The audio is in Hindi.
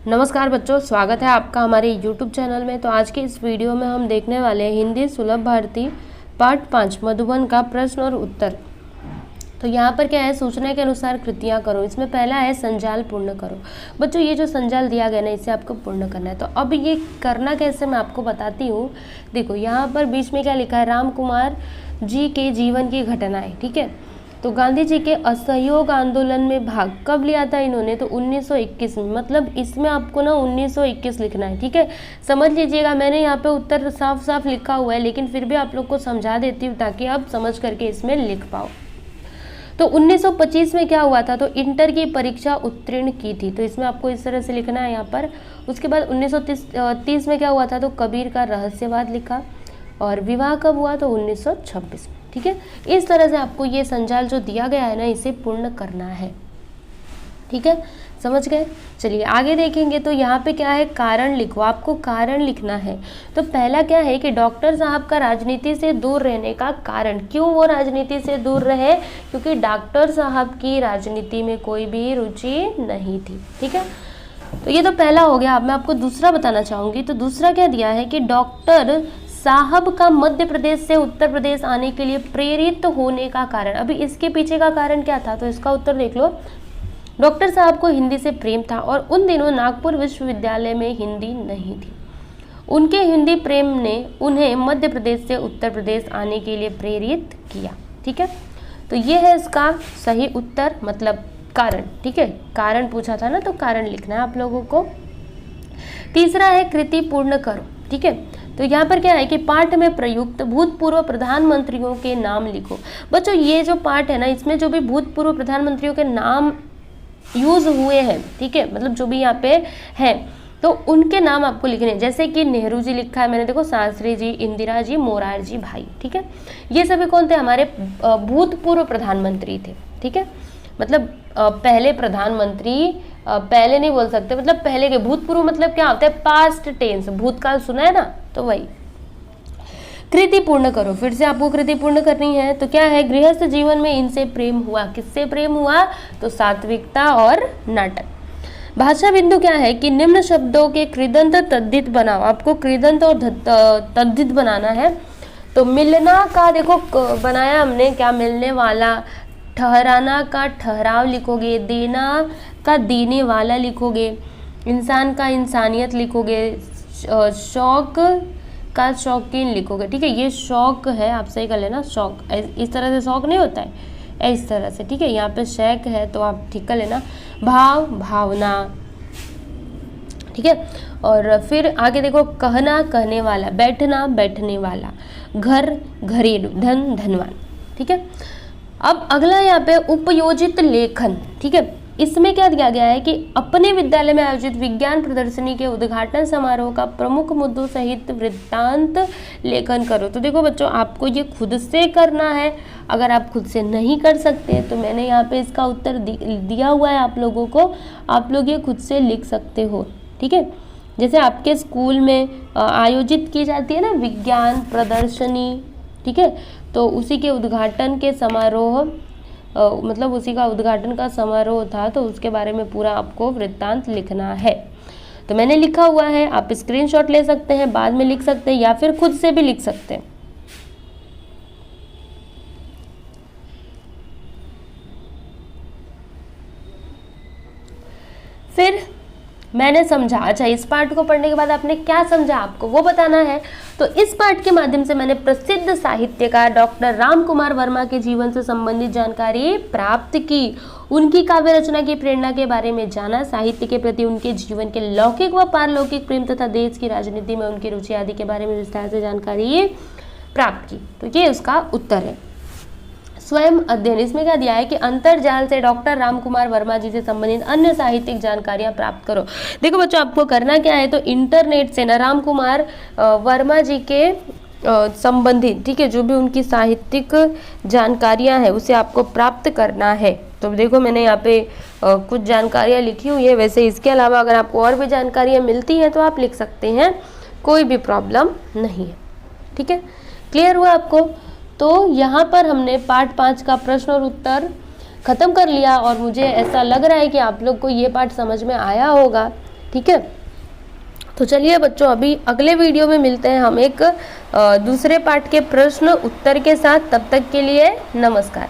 नमस्कार बच्चों, स्वागत है आपका हमारे YouTube चैनल में। तो आज के इस वीडियो में हम देखने वाले हैं हिंदी सुलभ भारती पार्ट 5 मधुबन का प्रश्न और उत्तर। तो यहाँ पर क्या है, सूचना के अनुसार कृतियाँ करो। इसमें पहला है संजाल पूर्ण करो। बच्चों ये जो संजाल दिया गया ना, इसे आपको पूर्ण करना है। तो अब ये करना कैसे मैं आपको बताती हूँ। देखो यहाँ पर बीच में क्या लिखा है, राम कुमार जी के जीवन की घटनाएं। ठीक है, तो गांधी जी के असहयोग आंदोलन में भाग कब लिया था इन्होंने, तो 1921 में। मतलब इसमें आपको ना 1921 लिखना है। ठीक है, समझ लीजिएगा, मैंने यहाँ पे उत्तर साफ साफ लिखा हुआ है, लेकिन फिर भी आप लोग को समझा देती हूँ ताकि आप समझ करके इसमें लिख पाओ। तो 1925 में क्या हुआ था, तो इंटर की परीक्षा उत्तीर्ण की थी, तो इसमें आपको इस तरह से लिखना है यहाँ पर। उसके बाद 1930 में क्या हुआ था, तो कबीर का रहस्यवाद लिखा। और विवाह कब हुआ, तो 1926 में। ठीक है, इस तरह से आपको ये संजाल जो दिया गया है ना, इसे पूर्ण करना है। ठीक है, समझ गए। चलिए आगे देखेंगे। तो यहाँ पे क्या है, कारण लिखो, आपको कारण लिखना है। तो पहला क्या है कि डॉक्टर साहब का राजनीति से दूर रहने का कारण, क्यों वो राजनीति से दूर रहे, क्योंकि डॉक्टर साहब की राजनीति में कोई भी रुचि नहीं थी। ठीक है, तो ये तो पहला हो गया। अब मैं आपको दूसरा बताना चाहूँगी। तो दूसरा क्या दिया है कि डॉक्टर साहब का मध्य प्रदेश से उत्तर प्रदेश आने के लिए प्रेरित होने का कारण। अभी इसके पीछे का कारण क्या था, तो इसका उत्तर देख लो। डॉक्टर साहब को हिंदी से प्रेम था और उन दिनों नागपुर विश्वविद्यालय में हिंदी नहीं थी। उनके हिंदी प्रेम ने उन्हें मध्य प्रदेश से उत्तर प्रदेश आने के लिए प्रेरित किया। ठीक है, तो ये है इसका सही उत्तर, मतलब कारण। ठीक है, कारण पूछा था ना, तो कारण लिखना है आप लोगों को। तीसरा है कृति पूर्ण करो। ठीक है, तो यहाँ पर क्या है कि पाठ में प्रयुक्त भूतपूर्व प्रधानमंत्रियों के नाम लिखो। बच्चों ये जो पाठ है ना, इसमें जो भी भूतपूर्व प्रधानमंत्रियों के नाम यूज हुए हैं, ठीक है, मतलब जो भी यहाँ पे हैं, तो उनके नाम आपको लिखने हैं। जैसे कि नेहरू जी लिखा है मैंने, देखो, शास्त्री जी, इंदिरा जी, मोरारजी भाई। ठीक है, ये सभी कौन थे, हमारे भूतपूर्व प्रधानमंत्री थे। ठीक है, मतलब पहले प्रधानमंत्री, पहले नहीं बोल सकते, मतलब पहले के। भूतपूर्व मतलब क्या होता है, पास्ट टेंस, भूतकाल सुना है ना, तो वही। कृति पूर्ण करो, फिर से आपको कृति पूर्ण करनी है। तो क्या है, गृहस्थ जीवन में इनसे प्रेम हुआ। किससे प्रेम हुआ, तो सात्विकता और नाटक। भाषा बिंदु क्या है कि निम्न शब्दों के कृदंत तद्धित बनाओ। आपको कृदंत और तद्धित बनाना है। तो मिलना का देखो बनाया हमने, क्या मिलने वाला। ठहराना का ठहराव लिखोगे। देना का देने वाला लिखोगे। इंसान का इंसानियत लिखोगे। शौक का शौकीन लिखोगे। ठीक है, ये शौक है, आप सही कर लेना, शौक। इस तरह से शौक नहीं होता है, इस तरह से। ठीक है, यहाँ पे शैक है तो आप ठीक कर लेना। भाव, भावना। ठीक है, और फिर आगे देखो, कहना, कहने वाला। बैठना, बैठने वाला। घर, घरेलू। धन, धनवान। ठीक है, अब अगला यहाँ पे उपयोजित लेखन। ठीक है, इसमें क्या दिया गया है कि अपने विद्यालय में आयोजित विज्ञान प्रदर्शनी के उद्घाटन समारोह का प्रमुख मुद्दों सहित वृत्तांत लेखन करो। तो देखो बच्चों, आपको ये खुद से करना है। अगर आप खुद से नहीं कर सकते तो मैंने यहाँ पे इसका उत्तर दिया हुआ है आप लोगों को, आप लोग ये खुद से लिख सकते हो। ठीक है, जैसे आपके स्कूल में आयोजित की जाती है ना विज्ञान प्रदर्शनी, ठीक है, तो उसी के उद्घाटन के समारोह, मतलब उसी का उद्घाटन का समारोह था, तो उसके बारे में पूरा आपको वृत्तांत लिखना है। तो मैंने लिखा हुआ है, आप स्क्रीनशॉट ले सकते हैं, बाद में लिख सकते हैं, या फिर खुद से भी लिख सकते हैं। फिर मैंने समझा, अच्छा इस पार्ट को पढ़ने के बाद आपने क्या समझा, आपको वो बताना है। तो इस पार्ट के माध्यम से मैंने प्रसिद्ध साहित्यकार डॉक्टर राम कुमार वर्मा के जीवन से संबंधित जानकारी प्राप्त की। उनकी काव्य रचना की प्रेरणा के बारे में जाना। साहित्य के प्रति उनके जीवन के लौकिक व पारलौकिक प्रेम तथा देश की राजनीति में उनकी रुचि आदि के बारे में विस्तार से जानकारी प्राप्त की। तो ये उसका उत्तर है। स्वयं अध्ययन, इसमें क्या दिया है कि अंतर्जाल से डॉक्टर राम कुमार वर्मा जी से संबंधित अन्य साहित्यिक जानकारियां प्राप्त करो। देखो बच्चों, आपको करना क्या है, तो इंटरनेट से ना राम कुमार वर्मा जी के संबंधित, ठीक है, जो भी उनकी साहित्यिक जानकारियां हैं उसे आपको प्राप्त करना है। तो देखो मैंने यहाँ पे कुछ जानकारियाँ लिखी हुई है। वैसे इसके अलावा अगर आपको और भी जानकारियाँ मिलती हैं तो आप लिख सकते हैं, कोई भी प्रॉब्लम नहीं है। ठीक है, क्लियर हुआ आपको। तो यहाँ पर हमने पार्ट 5 का प्रश्न और उत्तर खत्म कर लिया और मुझे ऐसा लग रहा है कि आप लोग को ये पार्ट समझ में आया होगा। ठीक है। तो चलिए बच्चों, अभी अगले वीडियो में मिलते हैं हम एक दूसरे पार्ट के प्रश्न उत्तर के साथ। तब तक के लिए नमस्कार।